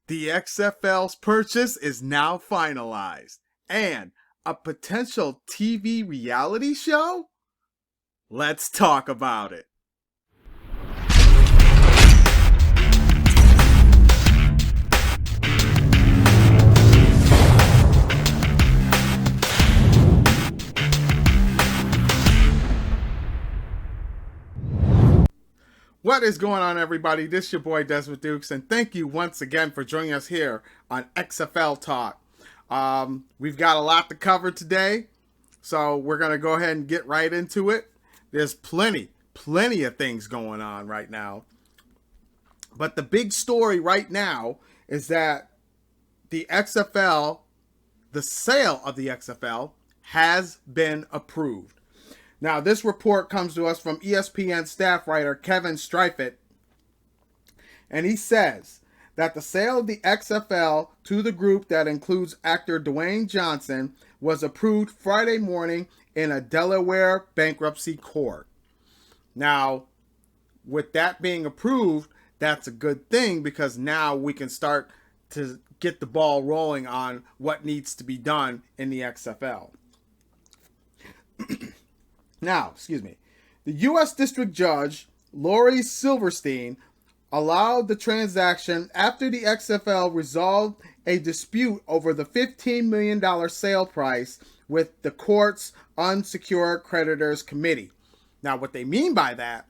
The XFL's purchase is now finalized. And a potential TV reality show? Let's talk about it. What is going on, everybody? This is your boy Desmond Dukes, and thank you once again for joining us here on XFL Talk. We've got a lot to cover today, so we're going to go ahead and get right into it. There's plenty of things going on right now. But the big story right now is that the XFL, the sale of the XFL, has been approved. Now, this report comes to us from ESPN staff writer Kevin Streifert, and he says that the sale of the XFL to the group that includes actor Dwayne Johnson was approved Friday morning in a Delaware bankruptcy court. Now, with that being approved, that's a good thing because now we can start to get the ball rolling on what needs to be done in the XFL. Now, the U.S. District Judge, Lori Silverstein, allowed the transaction after the XFL resolved a dispute over the $15 million sale price with the court's unsecured creditors committee. Now, what they mean by that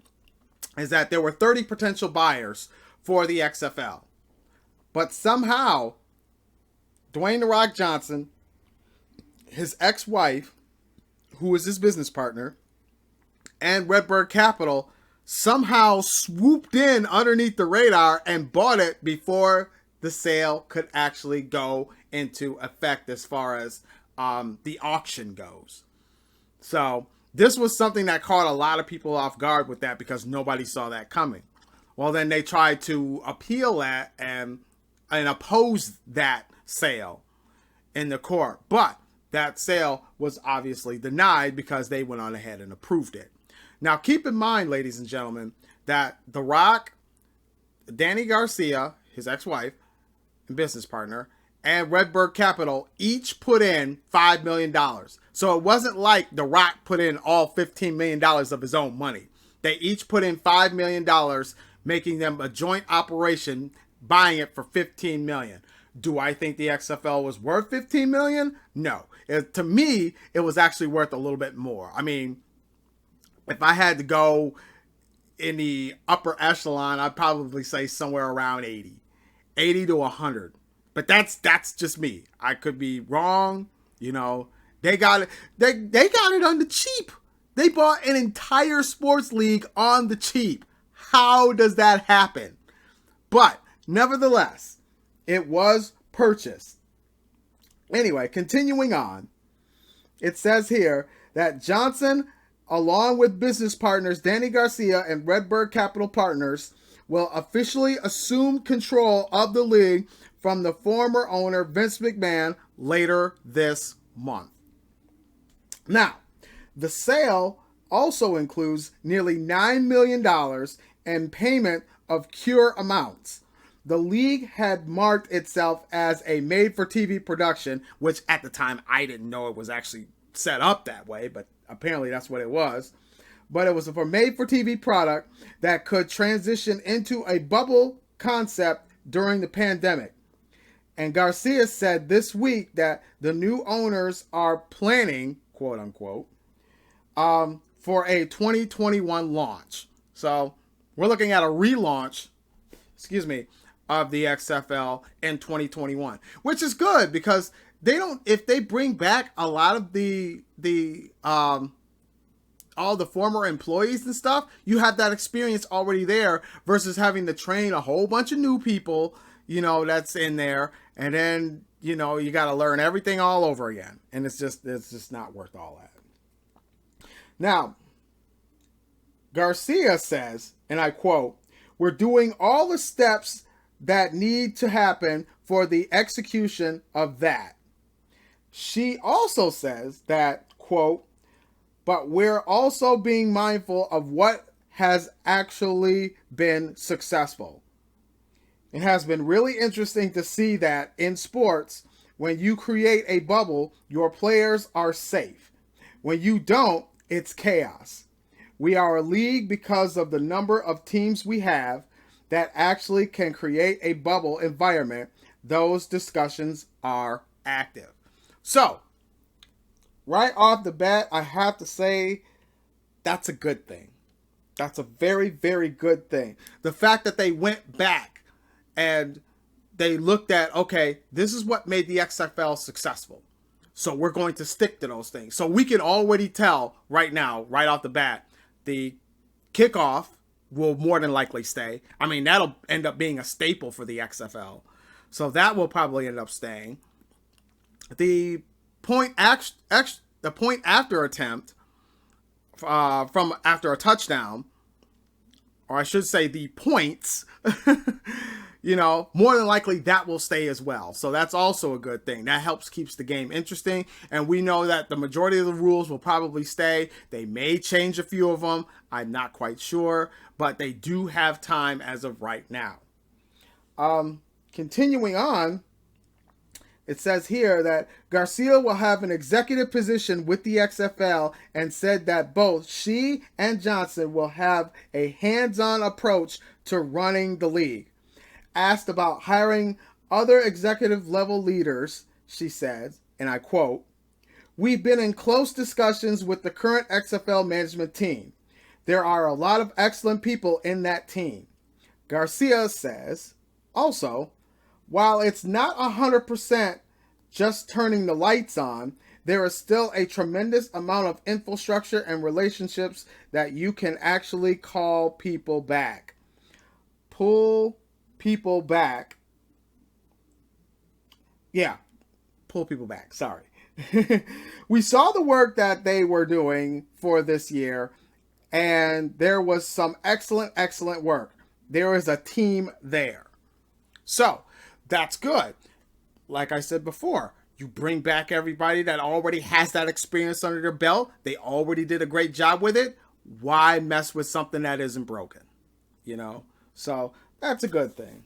is that there were 30 potential buyers for the XFL. But somehow, Dwayne "The Rock" Johnson, his ex-wife, who was his business partner, and Redbird Capital somehow swooped in underneath the radar and bought it before the sale could actually go into effect as far as the auction goes. So this was something that caught a lot of people off guard with that because nobody saw that coming. Well, then they tried to appeal that and oppose that sale in the court. But that sale was obviously denied because they went on ahead and approved it. Now, keep in mind, ladies and gentlemen, that The Rock, Danny Garcia, his ex-wife and business partner, and Redbird Capital each put in $5 million. So it wasn't like The Rock put in all $15 million of his own money. They each put in $5 million, making them a joint operation, buying it for $15 million. Do I think the XFL was worth $15 million? No. To me, it was actually worth a little bit more. I mean, if I had to go in the upper echelon, I'd probably say somewhere around 80 to 100. But that's just me. I could be wrong. You know, they got it. They got it on the cheap. They bought an entire sports league on the cheap. How does that happen? But nevertheless, it was purchased. Anyway, continuing on, it says here that Johnson, along with business partners Danny Garcia and Redbird Capital Partners, will officially assume control of the league from the former owner Vince McMahon later this month. Now, the sale also includes nearly $9 million in payment of cure amounts. The league had marked itself as a made-for-TV production, which at the time I didn't know it was actually set up that way, but apparently that's what it was. But it was a made-for-TV product that could transition into a bubble concept during the pandemic. And Garcia said this week that the new owners are planning, quote-unquote, for a 2021 launch. So we're looking at a relaunch, of the XFL in 2021, which is good because if they bring back a lot of all the former employees and stuff, you have that experience already there versus having to train a whole bunch of new people, that's in there. And then, you got to learn everything all over again. And it's just not worth all that. Now, Garcia says, and I quote, "We're doing all the steps that need to happen for the execution of that." She also says that, quote, "But we're also being mindful of what has actually been successful." It has been really interesting to see that in sports, when you create a bubble, your players are safe. When you don't, it's chaos. We are a league because of the number of teams we have that actually can create a bubble environment. Those discussions are active. So, right off the bat, I have to say that's a good thing. That's a very, very good thing. The fact that they went back and they looked at, okay, this is what made the XFL successful. So we're going to stick to those things. So we can already tell right now, right off the bat, the kickoff will more than likely stay. I mean, that'll end up being a staple for the XFL. So that will probably end up staying. The point after attempt from after a touchdown, or I should say the points, more than likely that will stay as well. So that's also a good thing. That helps keeps the game interesting. And we know that the majority of the rules will probably stay. They may change a few of them. I'm not quite sure, but they do have time as of right now. Continuing on, it says here that Garcia will have an executive position with the XFL and said that both she and Johnson will have a hands-on approach to running the league. Asked about hiring other executive level leaders, she said, and I quote, "We've been in close discussions with the current XFL management team. There are a lot of excellent people in that team." Garcia says, also, while it's not 100% just turning the lights on, there is still a tremendous amount of infrastructure and relationships that you can actually call people back. Pull people back. Yeah, pull people back. Sorry. We saw the work that they were doing for this year, and there was some excellent work. There is a team there. So, that's good. Like I said before, you bring back everybody that already has that experience under their belt. They already did a great job with it. Why mess with something that isn't broken? So that's a good thing.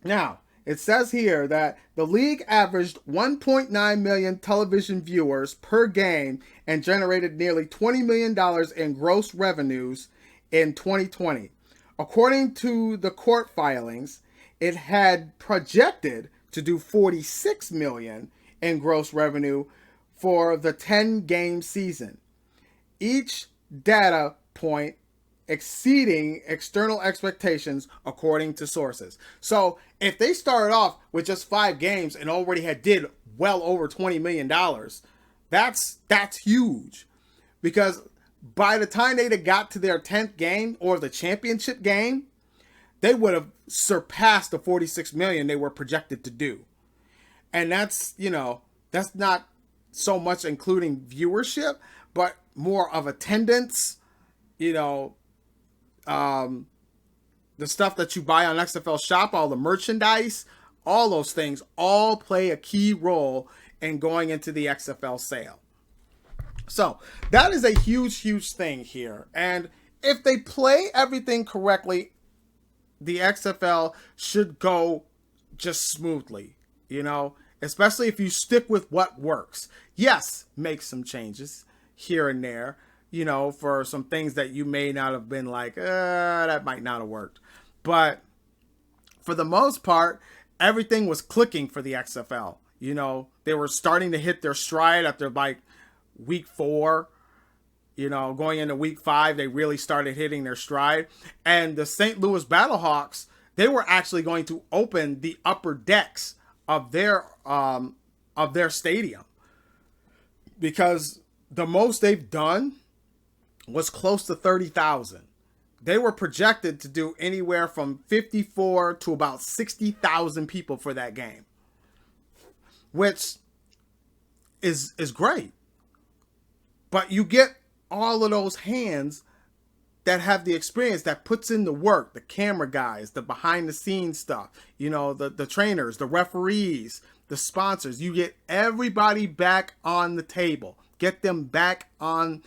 Now, it says here that the league averaged 1.9 million television viewers per game and generated nearly $20 million in gross revenues in 2020. According to the court filings, it had projected to do $46 million in gross revenue for the 10-game season. Each data point exceeding external expectations according to sources. So if they started off with just 5 games and already did well over $20 million, that's huge. Because by the time they'd have got to their 10th game or the championship game, they would have surpassed the 46 million they were projected to do. And that's not so much including viewership, but more of attendance, the stuff that you buy on XFL Shop, all the merchandise, all those things all play a key role in going into the XFL sale. So that is a huge thing here. And if they play everything correctly, the XFL should go just smoothly, especially if you stick with what works. Yes, make some changes here and there, for some things that you may not have been like, that might not have worked. But for the most part, everything was clicking for the XFL. They were starting to hit their stride after like week 4. Going into week 5, they really started hitting their stride. And the St. Louis Battlehawks, they were actually going to open the upper decks of their stadium, because the most they've done was close to 30,000. They were projected to do anywhere from 54 to about 60,000 people for that game, which is great. But you get all of those hands that have the experience, that puts in the work, the camera guys, the behind the scenes stuff, the trainers, the referees, the sponsors. You get everybody back on the table, get them back on,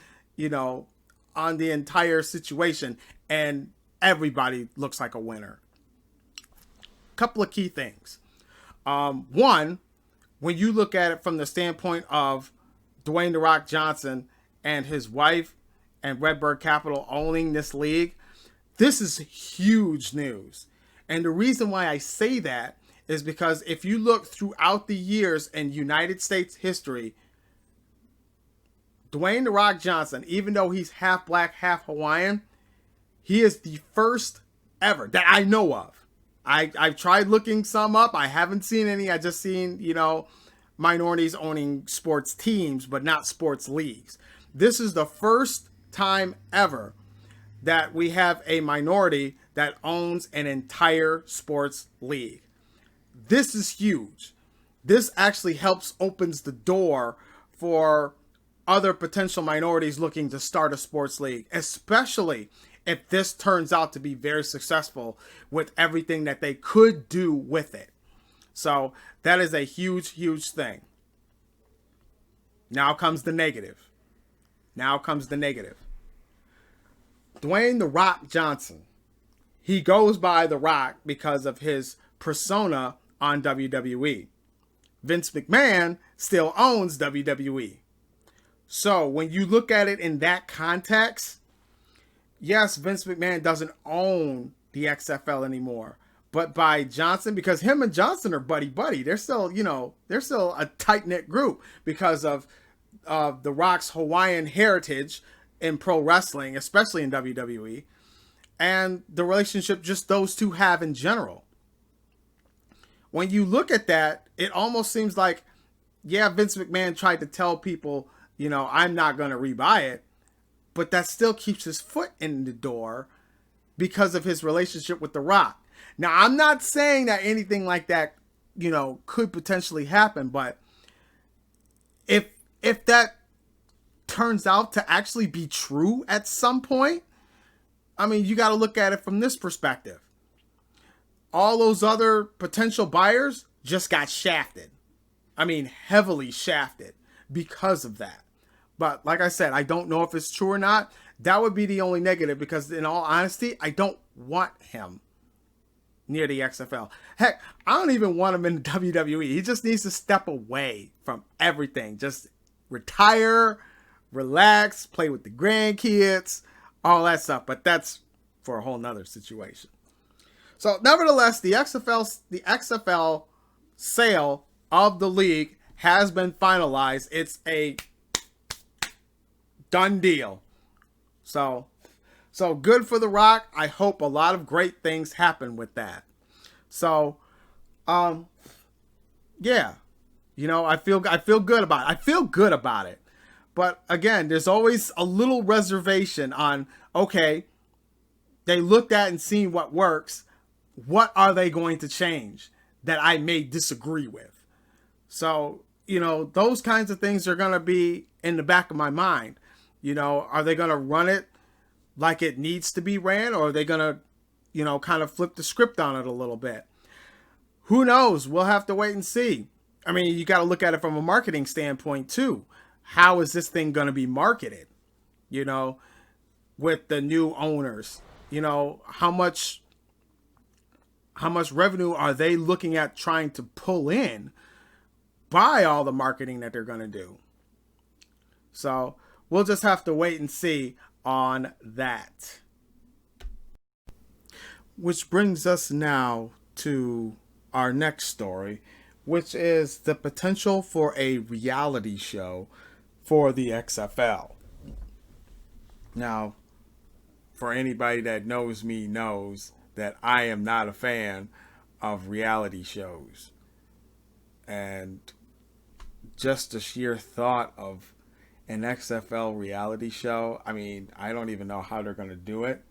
on the entire situation, and everybody looks like a winner. couple of key things. One, when you look at it from the standpoint of Dwayne "The Rock" Johnson and his wife and Redbird Capital owning this league, this is huge news. And the reason why I say that is because if you look throughout the years in United States history, Dwayne "The Rock" Johnson, even though he's half black, half Hawaiian, he is the first ever that I know of. I've tried looking some up. I haven't seen any. I just seen, minorities owning sports teams, but not sports leagues. This is the first time ever that we have a minority that owns an entire sports league. This is huge. This actually opens the door for other potential minorities looking to start a sports league, especially if this turns out to be very successful with everything that they could do with it. So that is a huge, huge thing. Now comes the negative. Dwayne "The Rock" Johnson. He goes by The Rock because of his persona on WWE. Vince McMahon still owns WWE. So when you look at it in that context, yes, Vince McMahon doesn't own the XFL anymore, but by Johnson, because him and Johnson are buddy. They're still, they're still a tight-knit group because of The Rock's Hawaiian heritage in pro wrestling, especially in WWE, and the relationship just those two have in general. When you look at that, it almost seems like, yeah, Vince McMahon tried to tell people, I'm not going to rebuy it, but that still keeps his foot in the door because of his relationship with The Rock. Now, I'm not saying that anything like that, could potentially happen, but if that turns out to actually be true at some point, I mean, you got to look at it from this perspective. All those other potential buyers just got shafted. I mean, heavily shafted because of that. But like I said, I don't know if it's true or not. That would be the only negative because in all honesty, I don't want him near the XFL. Heck, I don't even want him in WWE. He just needs to step away from everything. Just retire, relax, play with the grandkids, all that stuff. But that's for a whole nother situation. So nevertheless, the XFL sale of the league has been finalized. It's a done deal. So good for The Rock. I hope a lot of great things happen with that. So, yeah, I feel good about it. I feel good about it. But again, there's always a little reservation on, okay, they looked at and seen what works. What are they going to change that I may disagree with? So, those kinds of things are going to be in the back of my mind. Are they going to run it like it needs to be ran, or are they going to, kind of flip the script on it a little bit? Who knows? We'll have to wait and see. I mean, you got to look at it from a marketing standpoint too. How is this thing going to be marketed? With the new owners, how much revenue are they looking at trying to pull in by all the marketing that they're going to do? So we'll just have to wait and see on that. Which brings us now to our next story, which is the potential for a reality show for the XFL. Now, for anybody that knows me knows that I am not a fan of reality shows. And just the sheer thought of an XFL reality show, I mean, I don't even know how they're going to do it.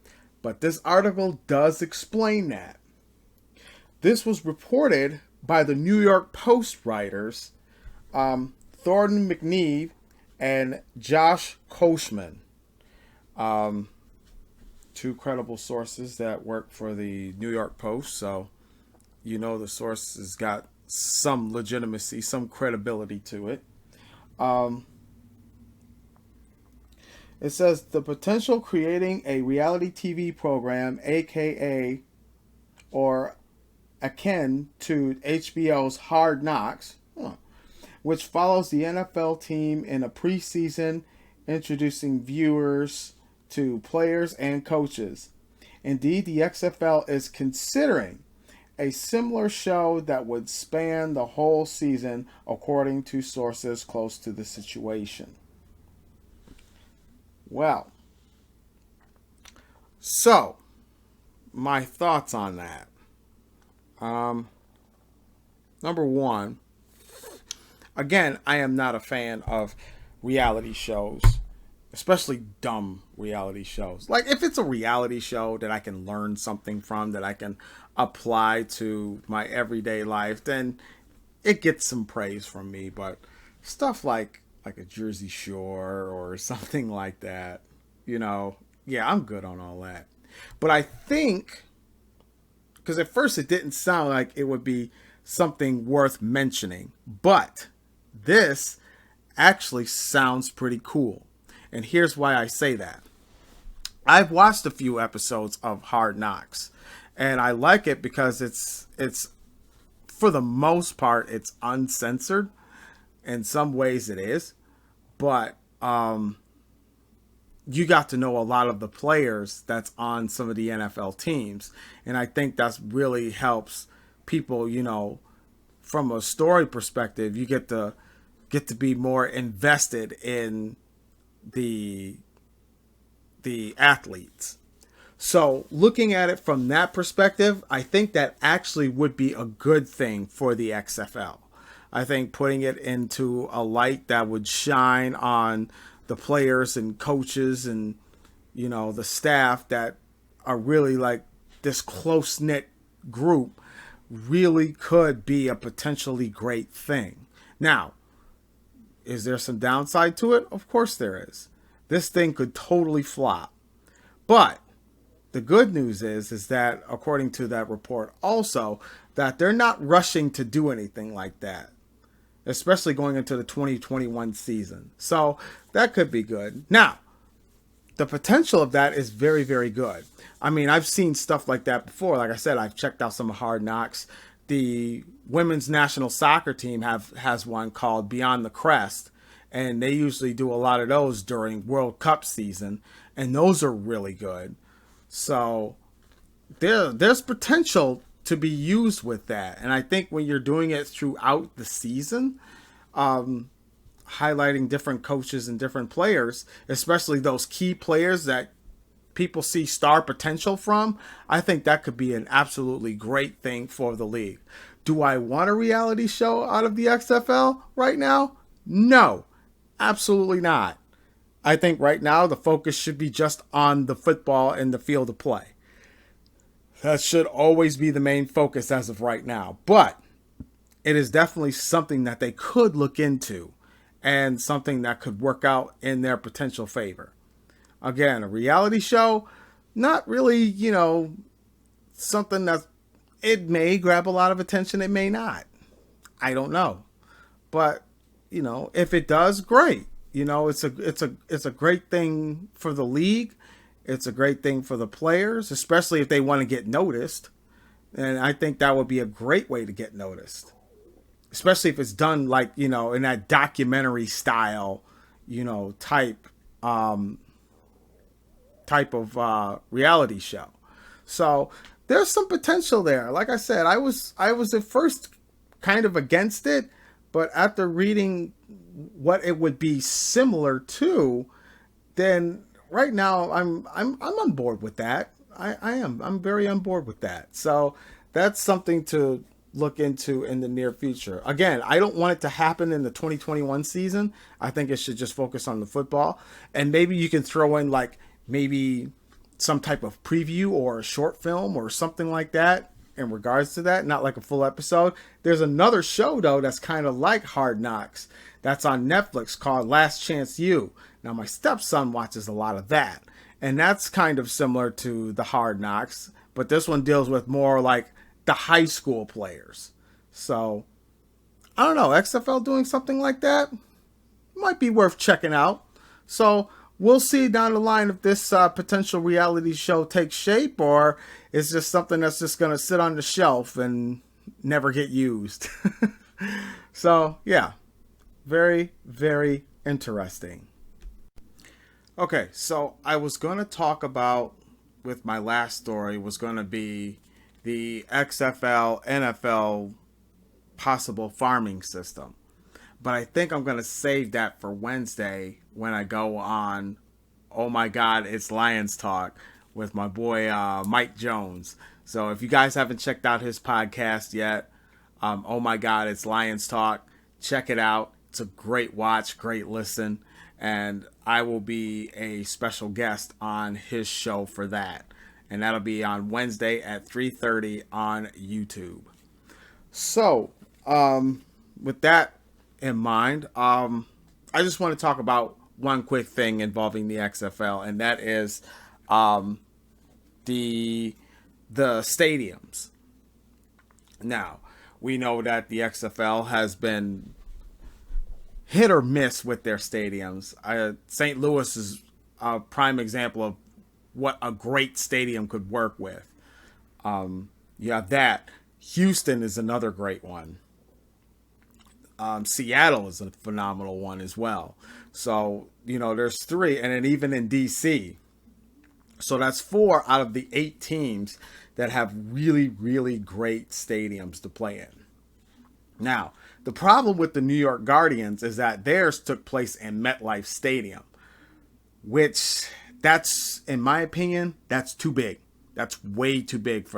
But this article does explain that. This was reported by the New York Post writers, Thornton McNeve and Josh Koshman. Two credible sources that work for the New York Post, so the source has got some legitimacy, some credibility to it. It says the potential creating a reality TV program, aka or akin to HBO's Hard Knocks, which follows the NFL team in a preseason, introducing viewers to players and coaches. Indeed, the XFL is considering a similar show that would span the whole season, according to sources close to the situation. Well, so my thoughts on that. Number one, again, I am not a fan of reality shows, especially dumb reality shows. Like, if it's a reality show that I can learn something from, that I can apply to my everyday life, then it gets some praise from me. But stuff like a Jersey Shore or something like that, yeah, I'm good on all that. But I think, because at first it didn't sound like it would be something worth mentioning, but this actually sounds pretty cool. And here's why I say that. I've watched a few episodes of Hard Knocks, and I like it because it's for the most part, it's uncensored. In some ways it is, but you got to know a lot of the players that's on some of the NFL teams. And I think that's really helps people, from a story perspective, you get to be more invested in the athletes. So looking at it from that perspective, I think that actually would be a good thing for the XFL. I think putting it into a light that would shine on the players and coaches and, the staff that are really like this close-knit group really could be a potentially great thing. Now, is there some downside to it? Of course there is. This thing could totally flop. But the good news is that, according to that report also, that they're not rushing to do anything like that, especially going into the 2021 season. So that could be good. Now, the potential of that is very, very good. I mean, I've seen stuff like that before. Like I said, I've checked out some Hard Knocks. The women's national soccer team has one called Beyond the Crest, and they usually do a lot of those during World Cup season, and those are really good. So there's potential to be used with that. And I think when you're doing it throughout the season, highlighting different coaches and different players, especially those key players that people see star potential from, I think that could be an absolutely great thing for the league. Do I want a reality show out of the XFL right now? No, absolutely not. I think right now the focus should be just on the football and the field of play. That should always be the main focus as of right now. But it is definitely something that they could look into and something that could work out in their potential favor. Again, a reality show, not really, something that it may grab a lot of attention. It may not. I don't know. But, if it does, great. It's a great thing for the league. It's a great thing for the players, especially if they want to get noticed. And I think that would be a great way to get noticed, especially if it's done like, in that documentary style, type of reality show. So there's some potential there. Like I said, I was at first kind of against it, but after reading what it would be similar to, then right now I'm on board with that. I'm very on board with that. So that's something to look into in the near future. Again, I don't want it to happen in the 2021 season. I think it should just focus on the football, and maybe you can throw in like maybe some type of preview or a short film or something like that in regards to that, not like a full episode. There's another show though that's kind of like Hard Knocks that's on Netflix called Last Chance U. Now my stepson watches a lot of that, and that's kind of similar to the Hard Knocks, but this one deals with more like the high school players. So I don't know, XFL doing something like that might be worth checking out. So we'll see down the line if this potential reality show takes shape, or it's just something that's just going to sit on the shelf and never get used. So, yeah, very, very interesting. Okay, so I was going to talk about, with my last story, was going to be the XFL, NFL possible farming system. But I think I'm going to save that for Wednesday when I go on Oh My God, It's Lions Talk with my boy Mike Jones. So if you guys haven't checked out his podcast yet, Oh My God, It's Lions Talk, check it out. It's a great watch, great listen. And I will be a special guest on his show for that. And that'll be on Wednesday at 3:30 on YouTube. So, with that in mind, I just want to talk about one quick thing involving the XFL, and that is the stadiums. Now, we know that the XFL has been hit or miss with their stadiums. St. Louis is a prime example of what a great stadium could work with. You have that. Houston is another great one. Seattle is a phenomenal one as well. So, there's three, and then even in DC. So that's 4 out of the 8 teams that have really, really great stadiums to play in. Now, the problem with the New York Guardians is that theirs took place in MetLife Stadium, which that's, in my opinion, that's too big. That's way too big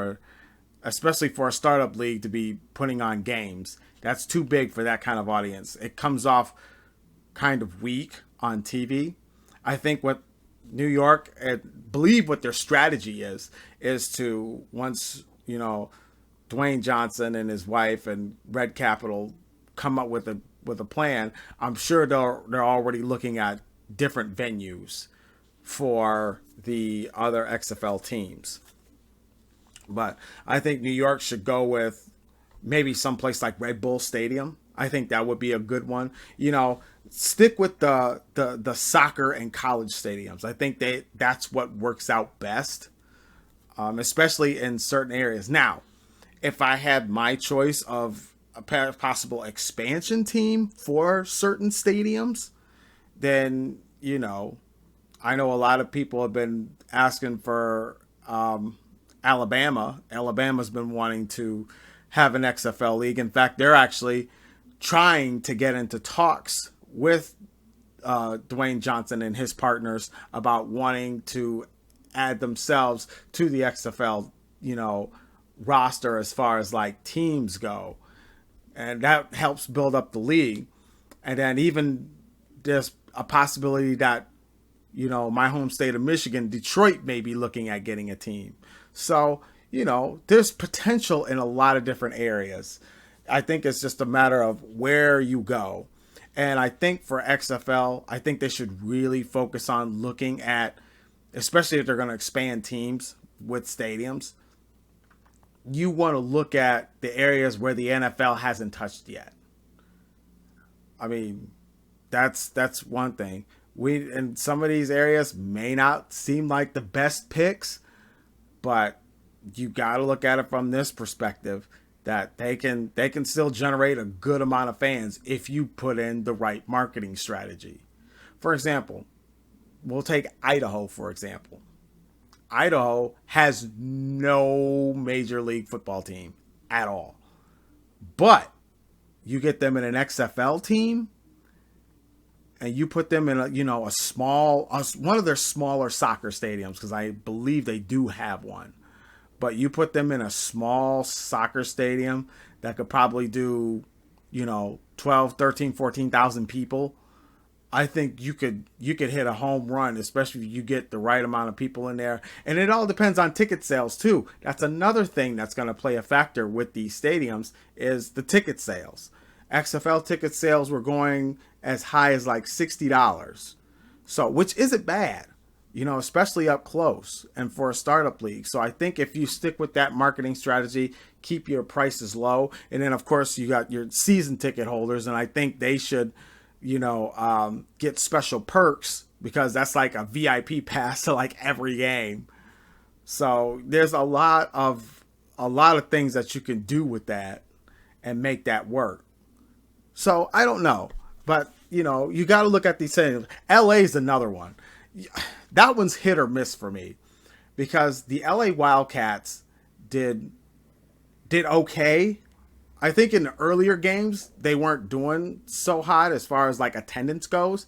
especially for a startup league to be putting on games. That's too big for that kind of audience. It comes off kind of weak on TV. I think what New York, I believe what their strategy is to, once, Dwayne Johnson and his wife and Red Capital come up with a plan, I'm sure they're already looking at different venues for the other XFL teams. But I think New York should go with maybe someplace like Red Bull Stadium. I think that would be a good one. Stick with the soccer and college stadiums. I think that's what works out best, especially in certain areas. Now, if I had my choice of a possible expansion team for certain stadiums, then, I know a lot of people have been asking for Alabama. Alabama's been wanting to have an XFL league. In fact, they're actually trying to get into talks with Dwayne Johnson and his partners about wanting to add themselves to the XFL, roster as far as like teams go. And that helps build up the league. And then even there's a possibility that, my home state of Michigan, Detroit may be looking at getting a team. So, there's potential in a lot of different areas. I think it's just a matter of where you go. And I think for XFL, I think they should really focus on looking at, especially if they're going to expand teams with stadiums, you want to look at the areas where the NFL hasn't touched yet. I mean, that's one thing. We, in some of these areas, may not seem like the best picks, but you got to look at it from this perspective, that they can still generate a good amount of fans if you put in the right marketing strategy. For example, we'll take Idaho, for example. Idaho has no major league football team at all. But you get them in an XFL team, and you put them in a small, one of their smaller soccer stadiums, because I believe they do have one. But you put them in a small soccer stadium that could probably do, 12, 13, 14,000 people. I think you could hit a home run, especially if you get the right amount of people in there. And it all depends on ticket sales too. That's another thing that's going to play a factor with these stadiums, is the ticket sales. XFL ticket sales were going as high as like $60. So, which isn't bad, especially up close and for a startup league. So I think if you stick with that marketing strategy, keep your prices low. And then of course you got your season ticket holders, and I think they should get special perks because that's like a VIP pass to like every game. So there's a lot of things that you can do with that and make that work. So I don't know, but you got to look at these things. LA is another one. That one's hit or miss for me because the LA Wildcats did did okay. I think in the earlier games they weren't doing so hot as far as like attendance goes,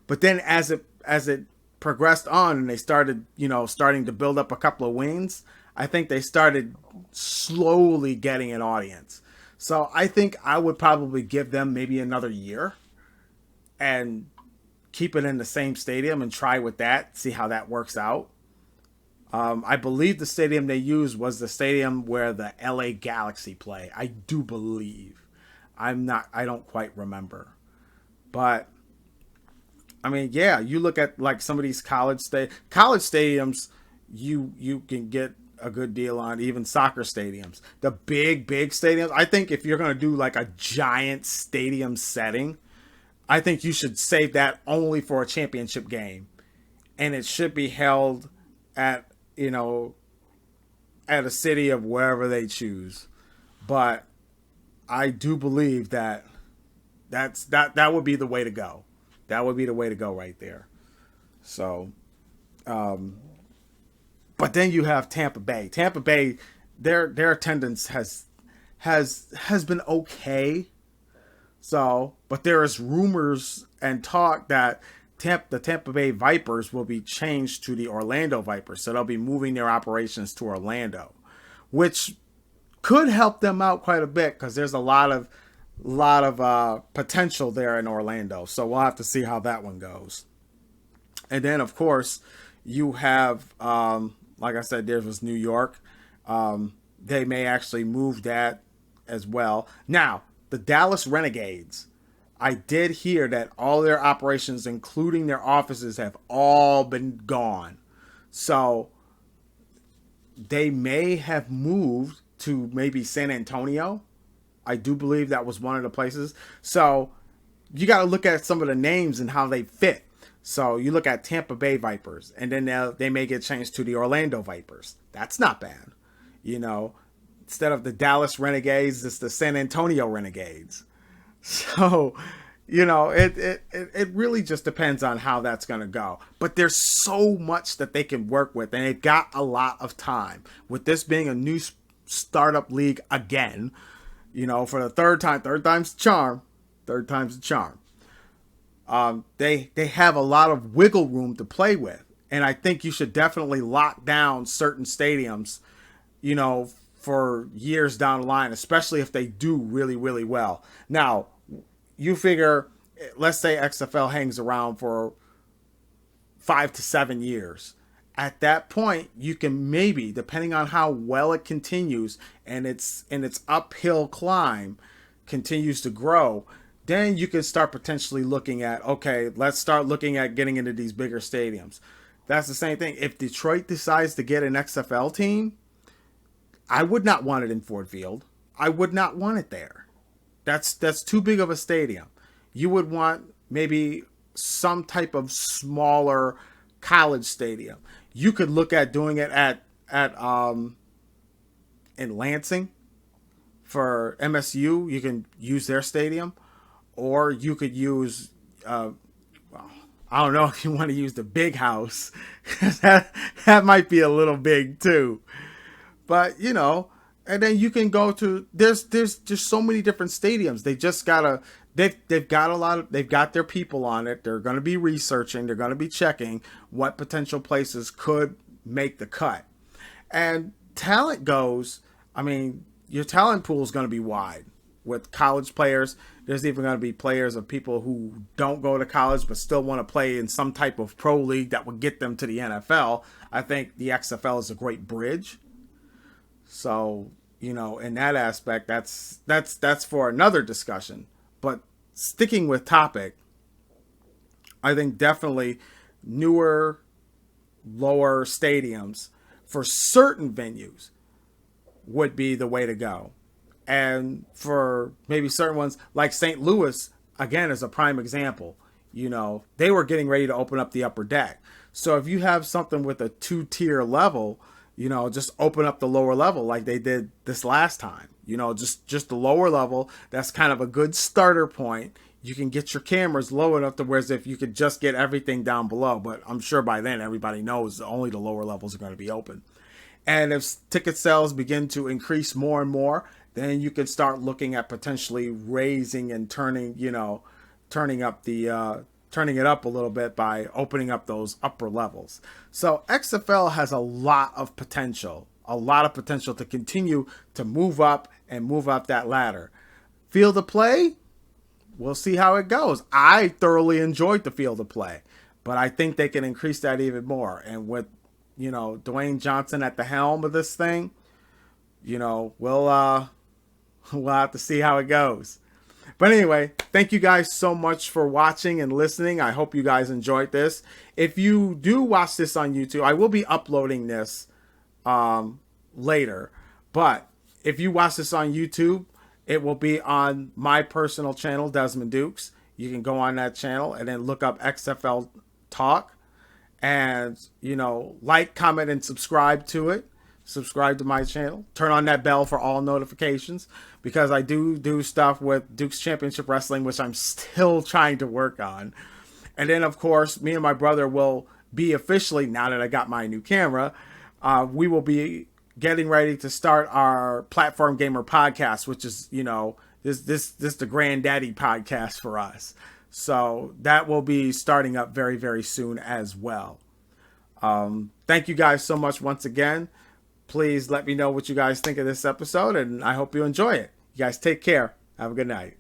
but then as it progressed on and they started starting to build up a couple of wins, I think they started slowly getting an audience. So I think I would probably give them maybe another year and keep it in the same stadium and try with that, see how that works out. I believe the stadium they used was the stadium where the LA Galaxy play. I do believe. I don't quite remember. But I mean, yeah, you look at like some of these college stadiums, you can get a good deal on, even soccer stadiums. The big stadiums, I think if you're going to do like a giant stadium setting, I think you should save that only for a championship game. And it should be held at, at a city of wherever they choose. But I do believe that would be the way to go. That would be the way to go right there. So, but then you have Tampa Bay. Tampa Bay, their attendance has been okay. So, but there is rumors and talk that the Tampa Bay Vipers will be changed to the Orlando Vipers. So they'll be moving their operations to Orlando, which could help them out quite a bit because there's a lot of potential there in Orlando. So we'll have to see how that one goes. And then, of course, you have, like I said, there was New York. They may actually move that as well. Now, the Dallas Renegades, I did hear that all their operations, including their offices, have all been gone. So they may have moved to maybe San Antonio. I do believe that was one of the places. So you got to look at some of the names and how they fit. So you look at Tampa Bay Vipers, and then they may get changed to the Orlando Vipers. That's not bad. Instead of the Dallas Renegades, it's the San Antonio Renegades. So, it really just depends on how that's going to go. But there's so much that they can work with, and they've got a lot of time. With this being a new startup league again, for the third time, third time's the charm. Third time's the charm. They have a lot of wiggle room to play with. And I think you should definitely lock down certain stadiums, for years down the line, especially if they do really, really well. Now, you figure, let's say XFL hangs around for 5 to 7 years. At that point, you can maybe, depending on how well it continues and its uphill climb continues to grow, then you can start potentially looking at, okay, let's start looking at getting into these bigger stadiums. That's the same thing. If Detroit decides to get an XFL team, I would not want it in Ford Field. I would not want it there. That's too big of a stadium. You would want maybe some type of smaller college stadium. You could look at doing it at in Lansing for MSU. You can use their stadium, or you could use I don't know if you want to use the big house. that might be a little big too. But and then you can go to there's just so many different stadiums. They've got their people on it. They're going to be researching. They're going to be checking what potential places could make the cut. And talent goes, I mean, your talent pool is going to be wide with college players. There's even going to be players of people who don't go to college but still want to play in some type of pro league that would get them to the NFL. I think the XFL is a great bridge. So, in that aspect, that's for another discussion. But sticking with topic, I think definitely newer, lower stadiums for certain venues would be the way to go. And for maybe certain ones like St. Louis, again, is a prime example. You know, they were getting ready to open up the upper deck. So if you have something with a 2-tier level, you know, just open up the lower level like they did this last time. You know, just the lower level. That's kind of a good starter point. You can get your cameras low enough to whereas if you could just get everything down below. But I'm sure by then everybody knows only the lower levels are going to be open. And if ticket sales begin to increase more and more, then you can start looking at potentially raising and turning, you know, turning up the turning it up a little bit by opening up those upper levels. So XFL has a lot of potential to continue to move up and move up that ladder. Field of play, we'll see how it goes. I thoroughly enjoyed the field of play, but I think they can increase that even more. And with, you know, Dwayne Johnson at the helm of this thing, you know, we'll have to see how it goes. But anyway, thank you guys so much for watching and listening. I hope you guys enjoyed this. If you do watch this on YouTube, I will be uploading this later. But if you watch this on YouTube, it will be on my personal channel, Desmond Dukes. You can go on that channel and then look up XFL Talk. And, you know, like, comment, and subscribe to it. Subscribe to my channel. Turn on that bell for all notifications, because I do stuff with Duke's Championship Wrestling, which I'm still trying to work on. And then, of course, me and my brother will be officially, now that I got my new camera, we will be getting ready to start our Platform Gamer podcast, which is, you know, this the granddaddy podcast for us. So that will be starting up very, very soon as well. Thank you guys so much once again. Please let me know what you guys think of this episode, and I hope you enjoy it. You guys take care. Have a good night.